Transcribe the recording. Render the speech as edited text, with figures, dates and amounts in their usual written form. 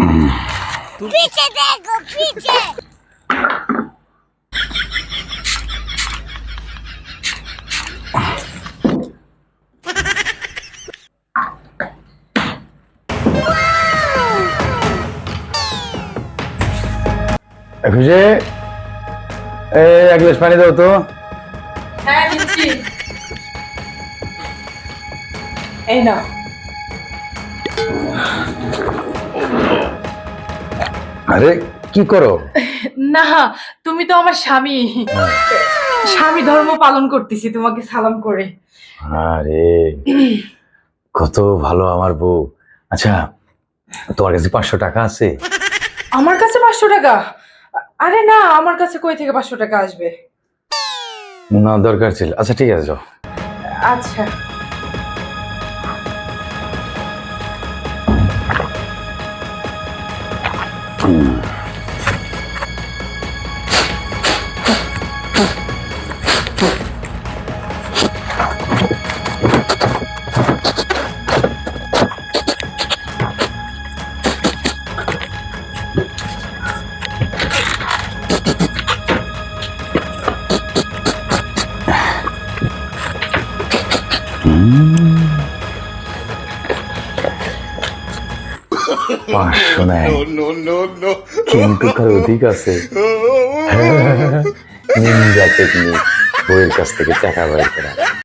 पीछे देखो पीछे। খুশি এক গ্লাস পানি দাও তো। হ্যাঁ দিচ্ছি। এই নাও। আরে কি করো? না, তুমি তো আমার স্বামী। স্বামী ধর্ম পালন করতেছি তোমাকে সালাম করে। আরে কত ভালো আমার বউ। আচ্ছা তোমার কাছে 500 টাকা আছে? আমার কাছে 500 টাকা? আরে না, আমার কাছে কই থেকে 500 টাকা আসবে? না দরকার ছিল। আচ্ছা ঠিক আছে যাও। আচ্ছা। পাঁচশো নেয় কিন্তু তার অধিক আছে। নিনজা টেকনিক, বইয়ের কাছ থেকে টাকা বের করা।